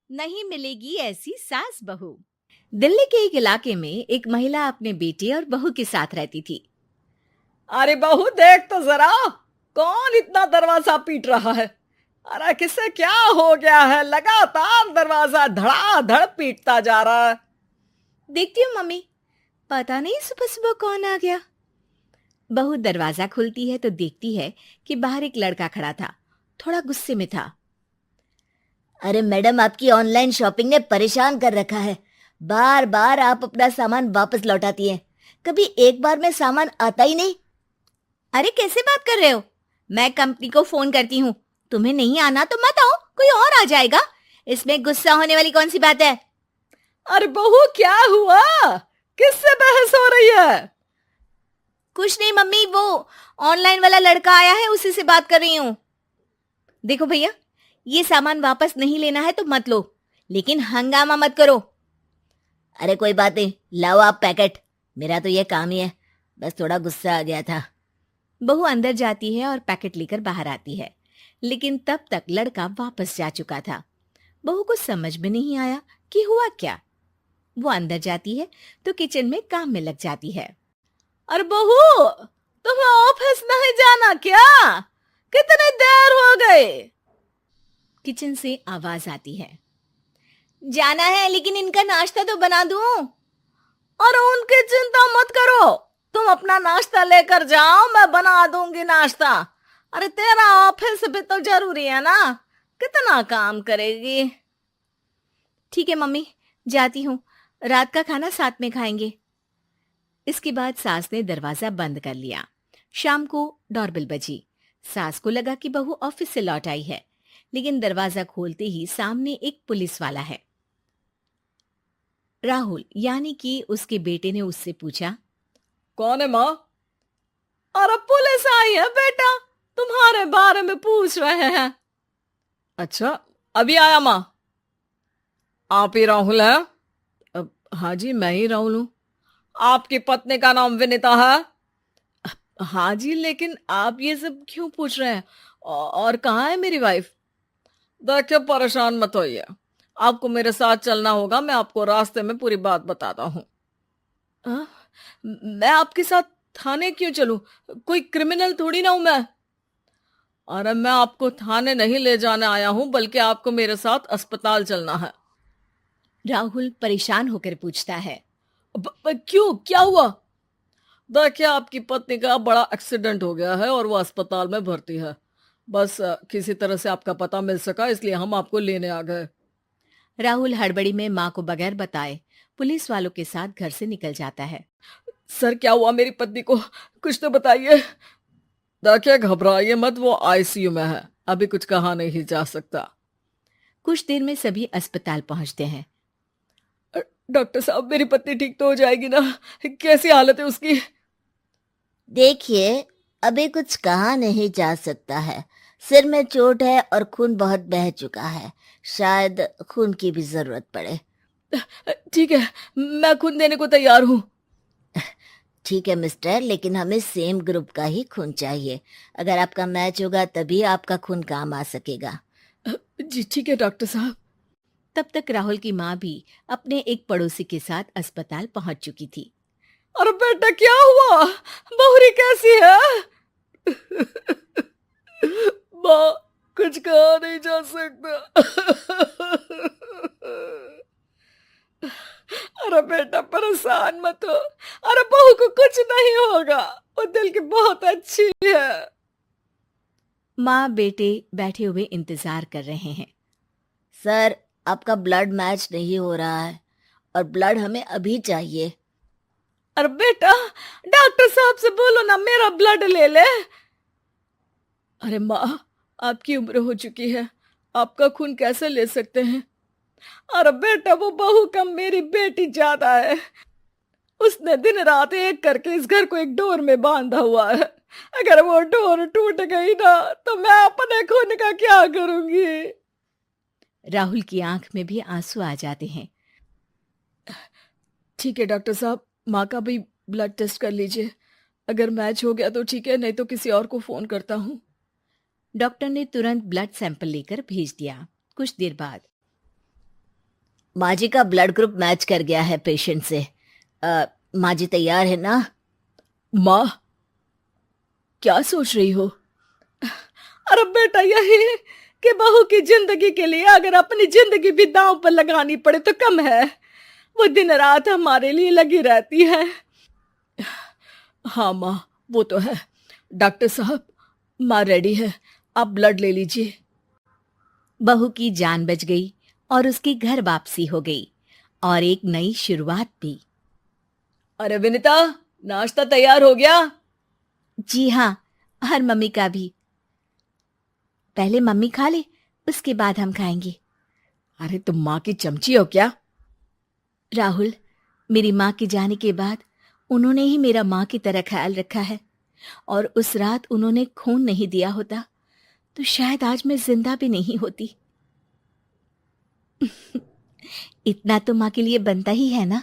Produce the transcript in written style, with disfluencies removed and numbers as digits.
नहीं मिलेगी ऐसी सास बहू। दिल्ली के एक इलाके में एक महिला अपने बेटे और बहू के साथ रहती थी। अरे बहू देख तो जरा, कौन इतना दरवाजा पीट रहा है। अरे किसे क्या हो गया है, लगातार दरवाजा धड़ाधड़ पीटता जा रहा है। देखती हूँ मम्मी, पता नहीं सुबह सुबह कौन आ गया। बहू दरवाजा खोलती है तो देखती है कि बाहर एक लड़का खड़ा था। थोड़ा गुस्से में था। अरे मैडम, आपकी ऑनलाइन शॉपिंग ने परेशान कर रखा है। बार बार आप अपना सामान वापस लौटाती हैं। कभी एक बार में सामान आता ही नहीं। अरे कैसे बात कर रहे हो? मैं कंपनी को फोन करती हूँ। तुम्हें नहीं आना तो मत आओ, कोई और आ जाएगा। इसमें गुस्सा होने वाली कौन सी बात है? अरे बहू क्या हुआ, किससे बहस हो रही है? कुछ नहीं मम्मी, वो ऑनलाइन वाला लड़का आया है, उसी से बात कर रही हूँ। देखो भैया, ये सामान वापस नहीं लेना है तो मत लो, लेकिन हंगामा मत करो। अरे कोई बात नहीं, लाओ आप पैकेट। मेरा तो ये काम ही है, बस थोड़ा गुस्सा आ गया था। बहू अंदर जाती है और पैकेट लेकर बाहर आती है, लेकिन तब तक लड़का वापस जा चुका था। बहू को समझ में नहीं आया कि हुआ क्या। वो अंदर जाती है तो किचन में काम में लग जाती है। अरे बहू, तुम्हें ऑफिस नहीं जाना क्या? कितनी देर हो गई? किचन से आवाज आती है। जाना है, लेकिन इनका नाश्ता तो बना दूं। और उनकी चिंता मत करो, तुम अपना नाश्ता लेकर जाओ, मैं बना दूंगी नाश्ता। अरे तेरा ऑफिस भी तो जरूरी है ना, कितना काम करेगी। ठीक है मम्मी, जाती हूँ। रात का खाना साथ में खाएंगे। इसके बाद सास ने दरवाजा बंद कर लिया। शाम को डोरबेल बजी। सास को लगा कि बहू ऑफिस से लौट आई है, लेकिन दरवाजा खोलते ही सामने एक पुलिस वाला है। राहुल यानी कि उसके बेटे ने उससे पूछा, कौन है माँ? अरे पुलिस आई है बेटा, तुम्हारे बारे में पूछ रहे हैं। अच्छा, अभी आया माँ। आप ही राहुल है? हाँ जी, मैं ही राहुल हूँ। आपकी पत्नी का नाम विनीता है? हाँ जी, लेकिन आप ये सब क्यों पूछ रहे हैं? और कहाँ है मेरी वाइफ? देखिए, परेशान मत होइए, आपको मेरे साथ चलना होगा, मैं आपको रास्ते में पूरी बात बताता हूँ। मैं आपके साथ थाने क्यों चलूं? कोई क्रिमिनल थोड़ी ना हूं मैं। अरे मैं आपको थाने नहीं ले जाने आया हूं, बल्कि आपको मेरे साथ अस्पताल चलना है। राहुल परेशान होकर पूछता है। क्यों, क्या हुआ? देखिए, आपकी पत्नी का बड़ा एक्सीडेंट हो गया है और वो अस्पताल में भर्ती है। बस किसी तरह से आपका पता मिल सका, इसलिए हम आपको लेने आ गए। राहुल हड़बड़ी में माँ को बगैर बताए पुलिस वालों के साथ घर से निकल जाता है। सर, क्या हुआ मेरी पत्नी को, कुछ तो बताइए। देखिए, घबराइए मत, वो आईसीयू में है, अभी कुछ कहा नहीं जा सकता। कुछ देर में सभी अस्पताल पहुंचते हैं। डॉक्टर साहब, मेरी पत्नी ठीक तो हो जाएगी ना? कैसी हालत है उसकी? देखिए, अभी कुछ कहा नहीं जा सकता है। सिर में चोट है और खून बहुत बह चुका है। शायद खून की भी जरूरत पड़े। ठीक है, मैं खून देने को तैयार हूँ। ठीक है मिस्टर, लेकिन हमें सेम ग्रुप का ही खून चाहिए। अगर आपका मैच होगा तभी आपका खून काम आ सकेगा। जी ठीक है डॉक्टर साहब। तब तक राहुल की माँ भी अपने एक पड़ोसी के साथ अस्पताल पहुंच चुकी थी। अरे बेटा, क्या हुआ? बहुरी कैसी है? माँ, कुछ कहा नहीं जा सकता। अरे बेटा, परेशान मत हो। अरे बहू को कुछ नहीं होगा, वो दिल की बहुत अच्छी है। माँ बेटे बैठे हुए इंतजार कर रहे हैं। सर, आपका ब्लड मैच नहीं हो रहा है और ब्लड हमें अभी चाहिए। अरे बेटा, डॉक्टर साहब से बोलो ना मेरा ब्लड ले ले। अरे माँ, आपकी उम्र हो चुकी है, आपका खून कैसे ले सकते हैं? अरे बेटा, वो बहू कम मेरी बेटी ज्यादा है। उसने दिन रात एक करके इस घर को एक डोर में बांधा हुआ है। अगर वो डोर टूट गई ना, तो मैं अपने खून का क्या करूंगी? राहुल की आंख में भी आंसू आ जाते हैं। ठीक है डॉक्टर साहब, माँ का भी ब्लड टेस्ट कर लीजिए। अगर मैच हो गया तो ठीक है, नहीं तो किसी और को फोन करता हूँ। डॉक्टर ने तुरंत ब्लड सैंपल लेकर भेज दिया। कुछ देर बाद माँ जी का ब्लड ग्रुप मैच कर गया है पेशेंट से। माँ जी तैयार है ना? माँ, क्या सोच रही हो? अरे बेटा, यही कि बहू की जिंदगी के लिए अगर अपनी जिंदगी भी दांव पर लगानी पड़े तो कम है। वो दिन रात हमारे लिए लगी रहती है। हाँ माँ, वो तो है। डॉक्टर साहब, माँ रेडी है, आप ब्लड ले लीजिए। बहू की जान बच गई और उसकी घर वापसी हो गई और एक नई शुरुआत भी। अरे विनीता, नाश्ता तैयार हो गया? जी हाँ, और मम्मी का भी। पहले मम्मी खा ले, उसके बाद हम खाएंगे। अरे तुम माँ की चमची हो क्या? राहुल, मेरी माँ के जाने के बाद उन्होंने ही मेरा माँ की तरह ख्याल रखा है, और उस रात उन्होंने खून नहीं दिया होता तो शायद आज मैं जिंदा भी नहीं होती। इतना तो माँ के लिए बनता ही है ना।